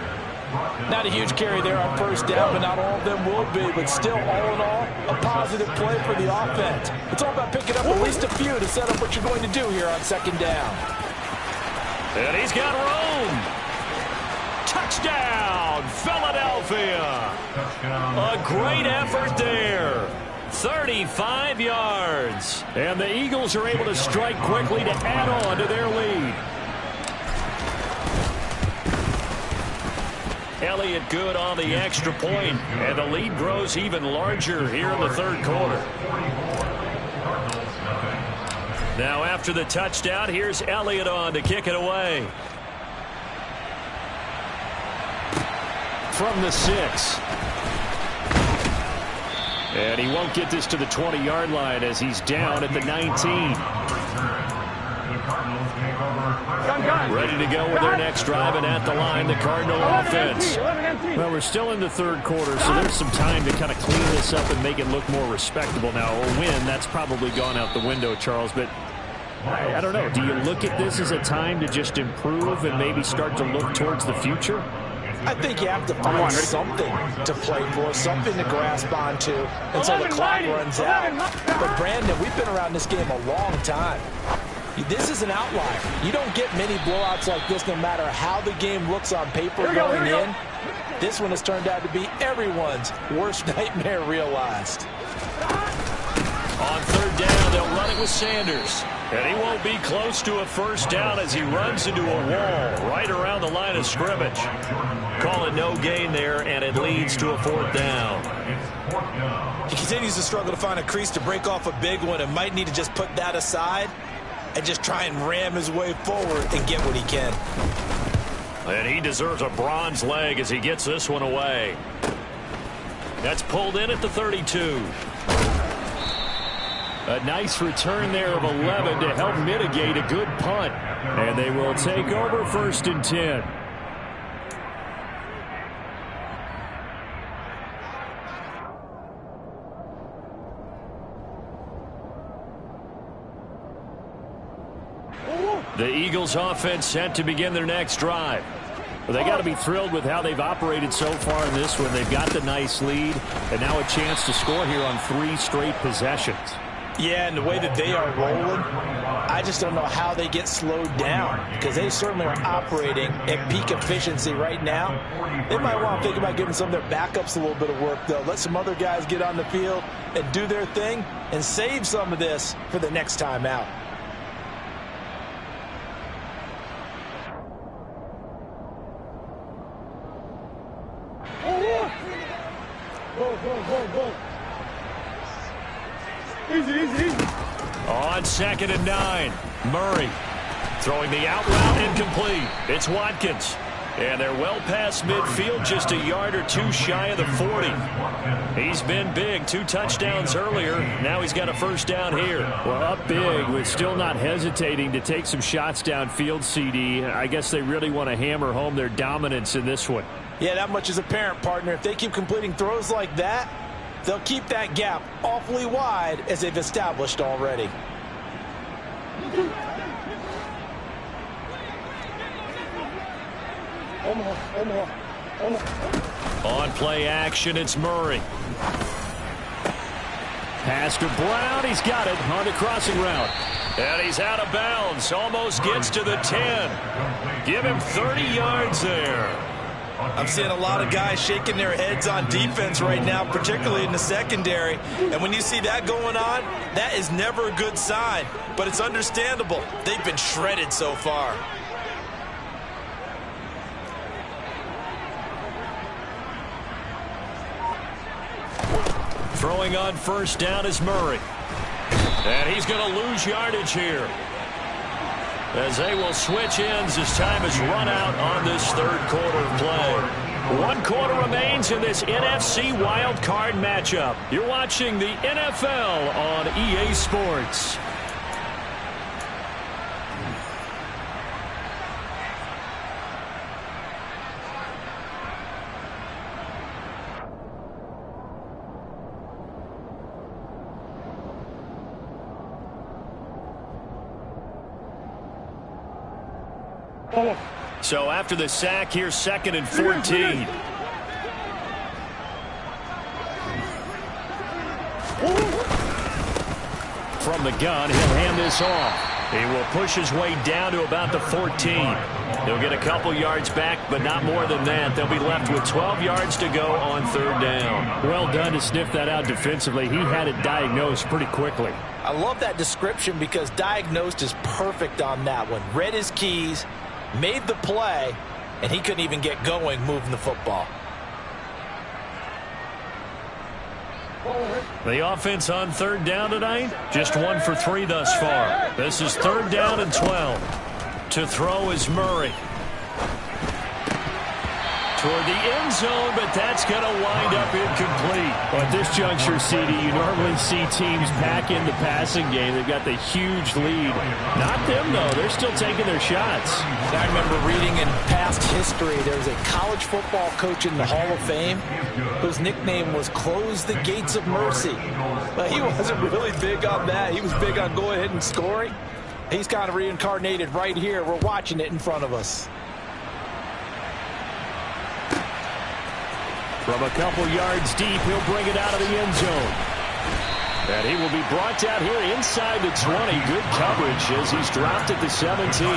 Not a huge carry there on 1st down, but not all of them will be. But still, all in all, a positive play for the offense. It's all about picking up at least a few to set up what you're going to do here on 2nd down. And he's got room. Touchdown, Philadelphia. A great effort there. 35 yards. And the Eagles are able to strike quickly to add on to their lead. Elliott good on the extra point, and the lead grows even larger here in the 3rd quarter. Now after the touchdown, here's Elliott on to kick it away. from the 6. And he won't get this to the 20-yard line as he's down at the 19. Ready to go with their next drive, and at the line, the Cardinal offense. Well, we're still in the third quarter, so there's some time to kind of clean this up and make it look more respectable now. A win, that's probably gone out the window, Charles, but I don't know. Do you look at this as a time to just improve and maybe start to look towards the future? I think you have to find something to play for, something to grasp onto until the clock runs out. But, Brandon, we've been around this game a long time. This is an outlier. You don't get many blowouts like this no matter how the game looks on paper going in. This one has turned out to be everyone's worst nightmare realized. On third down, they'll run it with Sanders. And he won't be close to a first down as he runs into a wall right around the line of scrimmage. Call it no gain there, and it leads to a 4th down. He continues to struggle to find a crease to break off a big one and might need to just put that aside and just try and ram his way forward and get what he can. And he deserves a bronze leg as he gets this one away. That's pulled in at the 32. A nice return there of 11 to help mitigate a good punt. And they will take over 1st and 10. The Eagles offense set to begin their next drive. Well, they got to be thrilled with how they've operated so far in this one. They've got the nice lead, and now a chance to score here on 3 straight possessions. Yeah, and the way that they are rolling, I just don't know how they get slowed down because they certainly are operating at peak efficiency right now. They might want to think about giving some of their backups a little bit of work, though. Let some other guys get on the field and do their thing and save some of this for the next time out. Easy. On 2nd and 9, Murray throwing the out route incomplete. It's Watkins. And they're well past midfield, just a yard or 2 shy of the 40. He's been big, 2 touchdowns earlier. Now he's got a first down here. Well, up big with still not hesitating to take some shots downfield, CD. I guess they really want to hammer home their dominance in this one. Yeah, that much is apparent, partner. If they keep completing throws like that, they'll keep that gap awfully wide as they've established already. On play action, it's Murray. Pass to Brown. He's got it on the crossing route. And he's out of bounds. Almost gets to the 10. Give him 30 yards there. I'm seeing a lot of guys shaking their heads on defense right now, particularly in the secondary. And when you see that going on, that is never a good sign. But it's understandable. They've been shredded so far. Throwing on first down is Murray. And he's going to lose yardage here, as they will switch ends as time is run out on this third quarter of play. 1 quarter remains in this NFC Wild Card matchup. You're watching the NFL on EA Sports. So after the sack, here's 2nd and 14. From the gun, he'll hand this off. He will push his way down to about the 14. He'll get a couple yards back, but not more than that. They'll be left with 12 yards to go on 3rd down. Well done to sniff that out defensively. He had it diagnosed pretty quickly. I love that description because diagnosed is perfect on that one. Read his keys, made the play, and he couldn't even get going moving the football. The offense on 3rd down tonight, just 1 for 3 thus far. This is 3rd down and 12. To throw is Murray. toward the end zone, but that's going to wind up incomplete. Well, at this juncture, CD, you normally see teams pack in the passing game. They've got the huge lead. Not them, though. They're still taking their shots. I remember reading in past history, there was a college football coach in the Hall of Fame whose nickname was Close the Gates of Mercy. But he wasn't really big on that. He was big on go ahead and scoring. He's kind of reincarnated right here. We're watching it in front of us. From a couple yards deep, he'll bring it out of the end zone. And he will be brought down here inside the 20. Good coverage as he's dropped at the 17.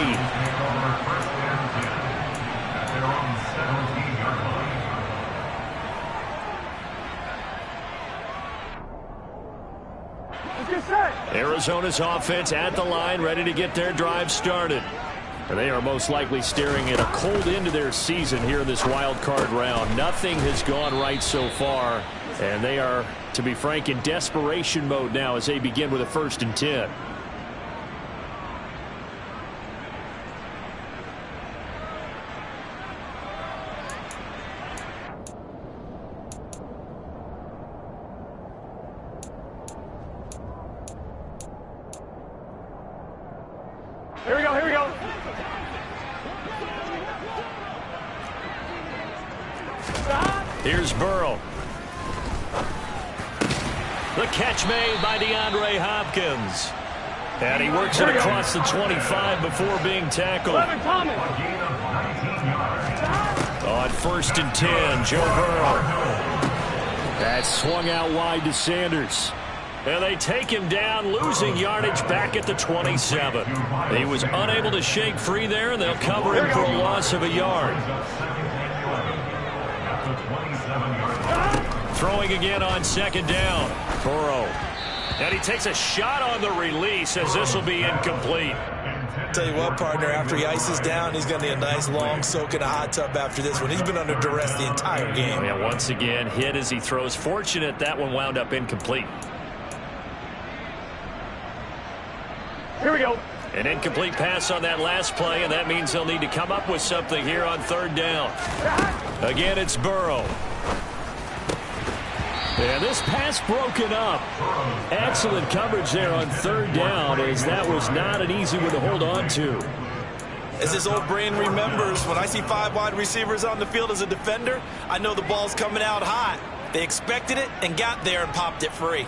Arizona's offense at the line, ready to get their drive started. And they are most likely staring at a cold end to their season here in this wild card round. Nothing has gone right so far, and they are, to be frank, in desperation mode now as they begin with a 1st and 10. Here we go, here we go. Here's Burrow. The catch made by DeAndre Hopkins. And he works it across the 25 before being tackled. On 1st and 10, Joe Burrow. That's swung out wide to Sanders. And they take him down, losing yardage back at the 27. He was unable to shake free there, and they'll cover him for a loss of a yard. Throwing again on 2nd down. Burrow. And he takes a shot on the release as this will be incomplete. Tell you what, partner, after he ices down, he's going to need a nice long soak in a hot tub after this one. He's been under duress the entire game. And once again, hit as he throws. Fortunate that one wound up incomplete. Here we go. An incomplete pass on that last play, and that means they'll need to come up with something here on 3rd down. Again, it's Burrow. And this pass broken up. Excellent coverage there on 3rd down, as that was not an easy one to hold on to. As his old brain remembers, when I see 5 wide receivers on the field as a defender, I know the ball's coming out hot. They expected it and got there and popped it free.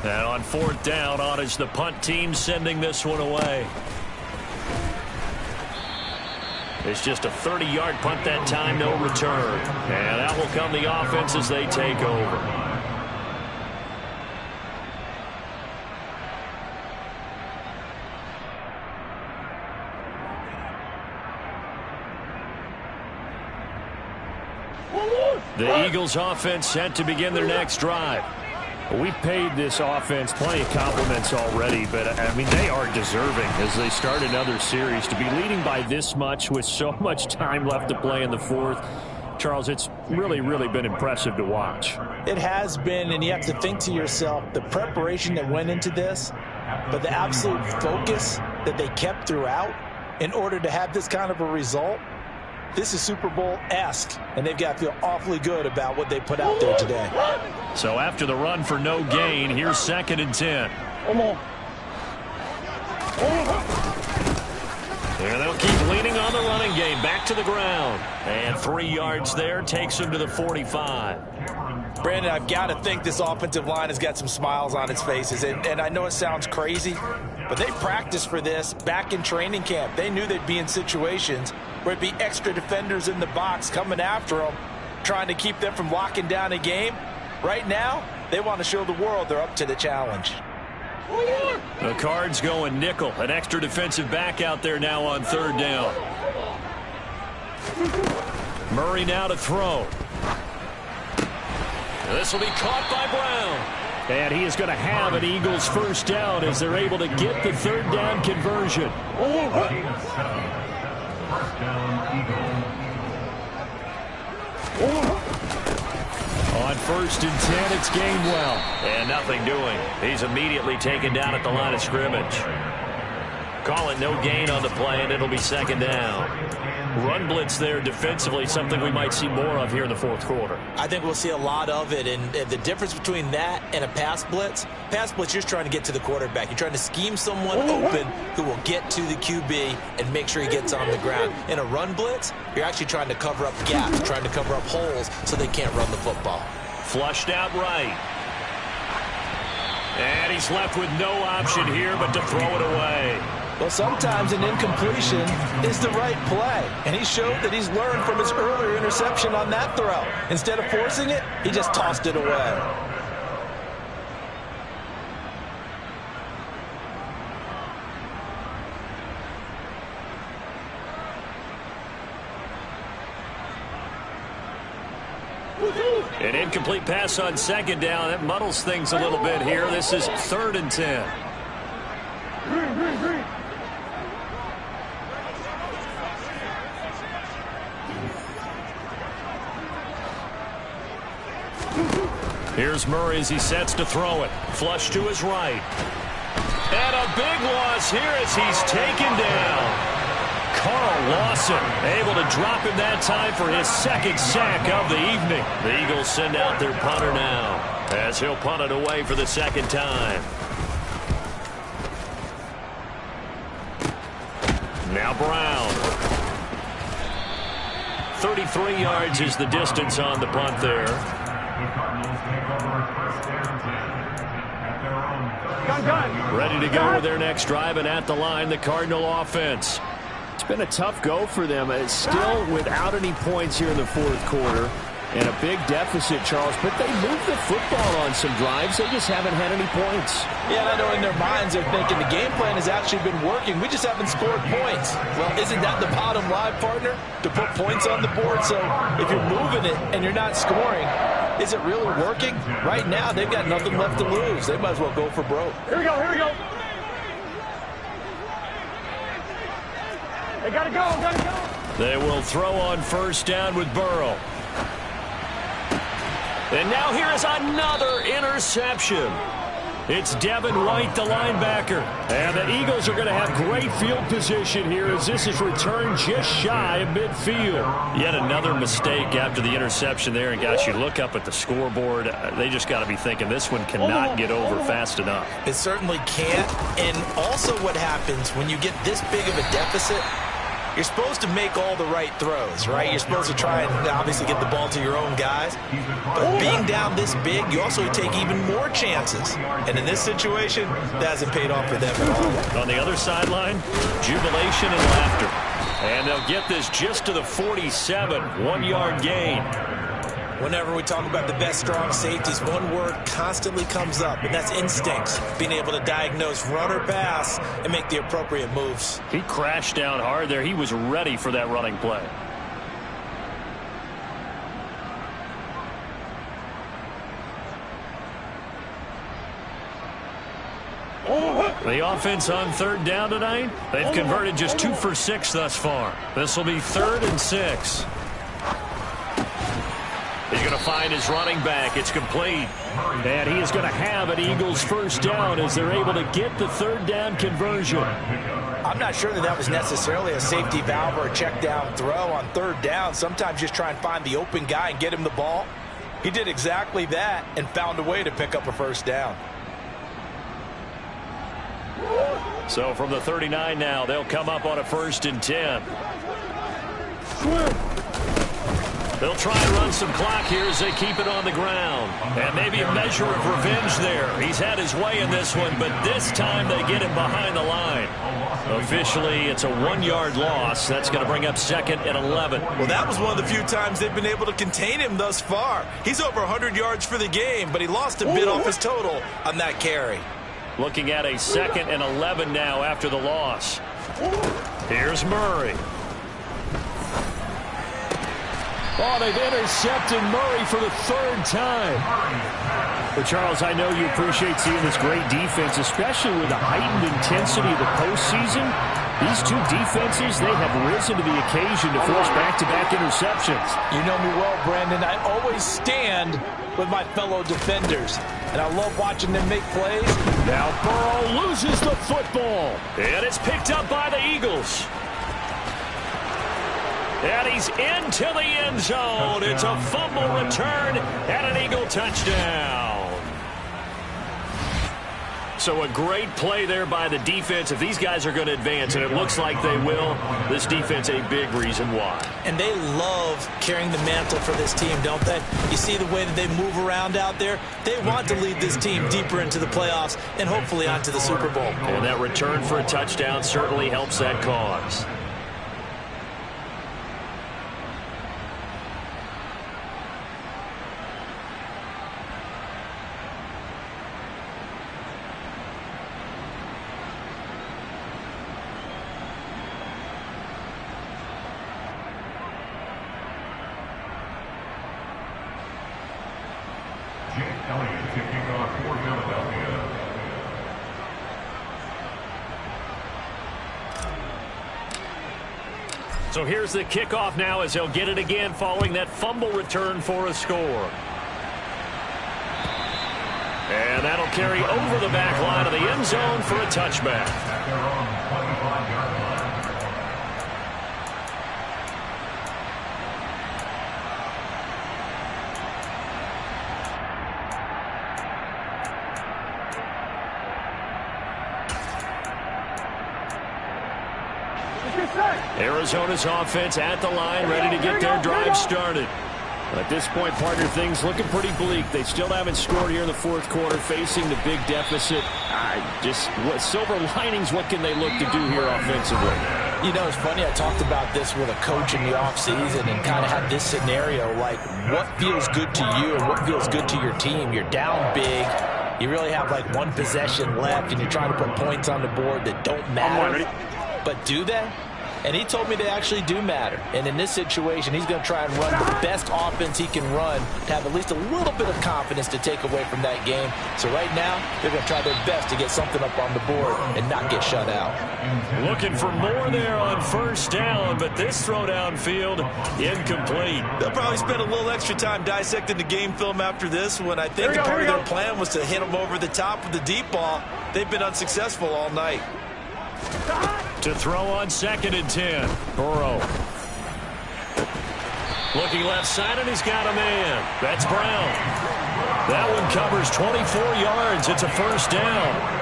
And on 4th down, on is the punt team sending this one away. It's just a 30-yard punt that time, no return. And that will come the offense as they take over. The Eagles offense set to begin their next drive. We've paid this offense plenty of compliments already, but, I mean, they are deserving as they start another series. To be leading by this much with so much time left to play in the 4th, Charles, it's really, really been impressive to watch. It has been, and you have to think to yourself, the preparation that went into this, but the absolute focus that they kept throughout in order to have this kind of a result. This is Super Bowl-esque, and they've got to feel awfully good about what they put out there today. So after the run for no gain, here's 2nd and 10. And they'll keep leaning on the running game. Back to the ground. And 3 yards there takes him to the 45. Brandon, I've got to think this offensive line has got some smiles on its faces. And I know it sounds crazy, but they practiced for this back in training camp. They knew they'd be in situations where it'd be extra defenders in the box coming after them, trying to keep them from locking down a game. Right now, they want to show the world they're up to the challenge. The Cards going nickel. An extra defensive back out there now on 3rd down. Murray now to throw. This will be caught by Brown. And he is going to have an Eagles 1st down as they're able to get the 3rd down conversion. On 1st and 10, it's Gainwell. And nothing doing. He's immediately taken down at the line of scrimmage. Call it no gain on the play, and it'll be 2nd down. Run blitz there defensively, something we might see more of here in the 4th quarter. I think we'll see a lot of it, and the difference between that and a pass blitz, you're just trying to get to the quarterback. You're trying to scheme someone open who will get to the QB and make sure he gets on the ground. In a run blitz, you're actually trying to cover up gaps, trying to cover up holes so they can't run the football. Flushed out right. And he's left with no option here but to throw it away. Well, sometimes an incompletion is the right play, and he showed that he's learned from his earlier interception on that throw. Instead of forcing it, he just tossed it away. An incomplete pass on 2nd down. That muddles things a little bit here. This is 3rd and 10. Here's Murray as he sets to throw it. Flush to his right. And a big loss here as he's taken down. Carl Lawson able to drop him that time for his 2nd sack of the evening. The Eagles send out their punter now as he'll punt it away for the 2nd time. Now Brown. 33 yards is the distance on the punt there. The Cardinals take over 1st and 10 at their own 30. Ready to go with their next drive, and at the line, the Cardinal offense. It's been a tough go for them. It's still without any points here in the 4th quarter. And a big deficit, Charles. But they moved the football on some drives. They just haven't had any points. Yeah, and I know in their minds they're thinking the game plan has actually been working. We just haven't scored points. Well, isn't that the bottom line, partner? To put points on the board. So if you're moving it and you're not scoring, is it really working? Right now, they've got nothing left to lose. They might as well go for broke. Here we go, here we go. They gotta go, gotta go. They will throw on 1st down with Burrow. And now here is another interception. It's Devin White, the linebacker. And the Eagles are going to have great field position here as this is returned just shy of midfield. Yet another mistake after the interception there. And, guys, you look up at the scoreboard. They just got to be thinking this one cannot get over fast enough. It certainly can't. And also what happens when you get this big of a deficit, you're supposed to make all the right throws, right? You're supposed to try and obviously get the ball to your own guys. But being down this big, you also take even more chances. And in this situation, that hasn't paid off for them at all. On the other sideline, jubilation and laughter. And they'll get this just to the 47, 1-yard gain. Whenever we talk about the best strong safeties, one word constantly comes up, and that's instincts. Being able to diagnose run or pass and make the appropriate moves. He crashed down hard there. He was ready for that running play. The offense on 3rd down tonight, they've converted just 2 for 6 thus far. This will be 3rd and 6. He's going to find his running back. It's complete. And he is going to have an Eagles 1st down as they're able to get the 3rd down conversion. I'm not sure that was necessarily a safety valve or a check down throw on 3rd down. Sometimes just try and find the open guy and get him the ball. He did exactly that and found a way to pick up a 1st down. So from the 39 now, they'll come up on a 1st and 10. They'll try and run some clock here as they keep it on the ground. And maybe a measure of revenge there. He's had his way in this one, but this time they get him behind the line. Officially, it's a 1-yard loss. That's going to bring up 2nd and 11. Well, that was one of the few times they've been able to contain him thus far. He's over 100 yards for the game, but he lost a bit off his total on that carry. Looking at a 2nd and 11 now after the loss. Here's Murray. Oh, they've intercepted Murray for the 3rd time. But, Charles, I know you appreciate seeing this great defense, especially with the heightened intensity of the postseason. These two defenses, they have risen to the occasion to force back-to-back interceptions. You know me well, Brandon. I always stand with my fellow defenders, and I love watching them make plays. Now Burrow loses the football. And it's picked up by the Eagles. And he's into the end zone. It's a fumble return and an Eagle touchdown. So a great play there by the defense. If these guys are going to advance, and it looks like they will, this defense a big reason why. And they love carrying the mantle for this team, don't they? You see the way that they move around out there? They want to lead this team deeper into the playoffs and hopefully onto the Super Bowl. And that return for a touchdown certainly helps that cause. So here's the kickoff now as he'll get it again following that fumble return for a score. And that'll carry over the back line of the end zone for a touchback. Arizona's offense at the line, ready to get their drive started. At this point, partner, things looking pretty bleak. They still haven't scored here in the fourth quarter, facing the big deficit. What silver linings, what can they look to do here offensively? You know, it's funny, I talked about this with a coach in the offseason and kind of had this scenario, like what feels good to you and what feels good to your team. You're down big. You really have like one possession left, and you're trying to put points on the board that don't matter. But do they? And he told me they actually do matter. And in this situation, he's going to try and run the best offense he can run to have at least a little bit of confidence to take away from that game. So right now, they're going to try their best to get something up on the board and not get shut out. Looking for more there on first down, but this throw downfield incomplete. They'll probably spend a little extra time dissecting the game film after this one. I think part of their plan was to hit them over the top with the deep ball. They've been unsuccessful all night. To throw on 2nd and 10. Burrow. Looking left side, and he's got a man. That's Brown. That one covers 24 yards. It's a first down.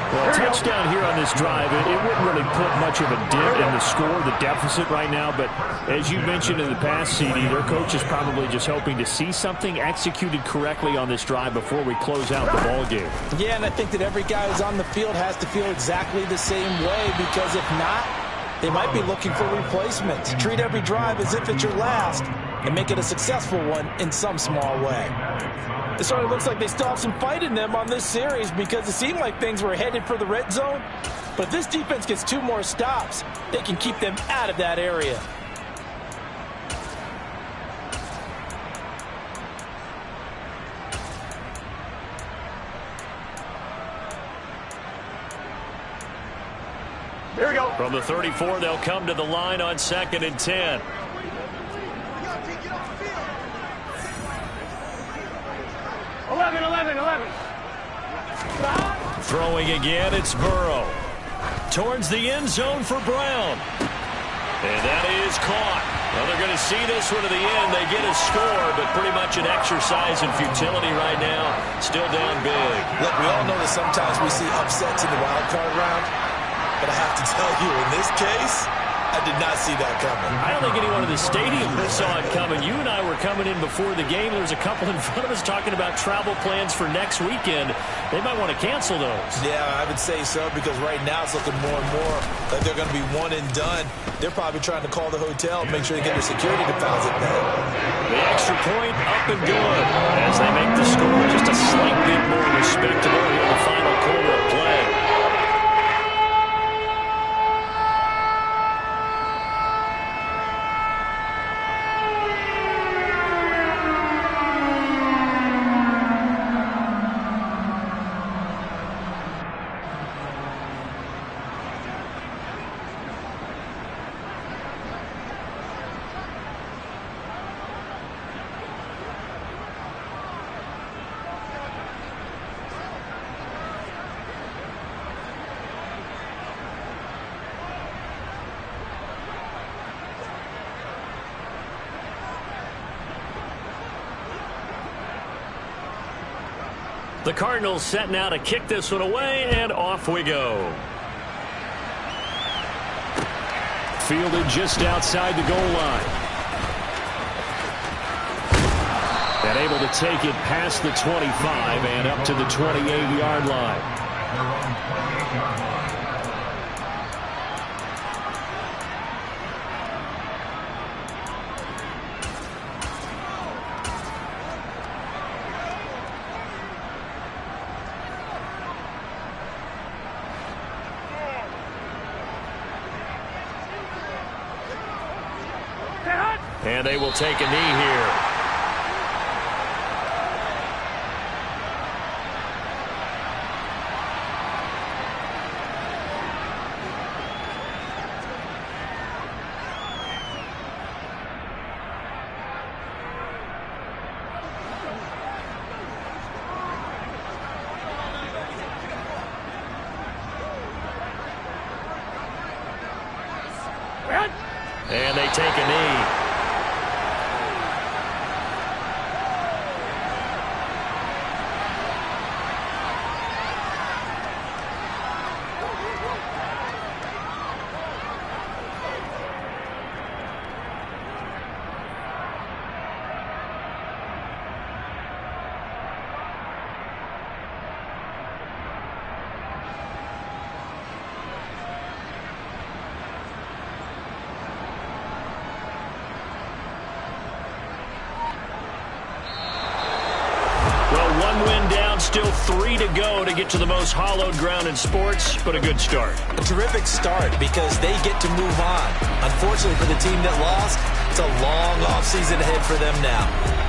Well, a touchdown here on this drive, it wouldn't really put much of a dent in the score, the deficit right now. But as you mentioned in the past, CD, their coach is probably just hoping to see something executed correctly on this drive before we close out the ball game. Yeah, and I think that every guy who's on the field has to feel exactly the same way, because if not, they might be looking for replacements. Treat every drive as if it's your last and make it a successful one in some small way. It sort of looks like they still have some fight in them on this series, because it seemed like things were headed for the red zone. But if this defense gets 2 more stops, they can keep them out of that area. Here we go. From the 34, they'll come to the line on 2nd and 10. Throwing again, it's Burrow. Towards the end zone for Brown. And that is caught. Well, they're going to see this one to the end. They get a score, but pretty much an exercise in futility right now. Still down big. Look, we all know that sometimes we see upsets in the wild card round. But I have to tell you, in this case, I did not see that coming. I don't think anyone in the stadium saw it coming. You and I were coming in before the game. There was a couple in front of us talking about travel plans for next weekend. They might want to cancel those. Yeah, I would say so, because right now it's looking more and more like they're going to be one and done. They're probably trying to call the hotel and make sure they get their security deposit back. The extra point up and good as they make the score just a slight bit more respectable here in the final quarter of play. The Cardinals set now to kick this one away, and off we go. Fielded just outside the goal line. And able to take it past the 25 and up to the 28-yard line. Their own 28-yard line. And they will take a knee here. And they take a knee. One win down, still 3 to go to get to the most hallowed ground in sports, but a good start. A terrific start because they get to move on. Unfortunately for the team that lost, it's a long offseason ahead for them now.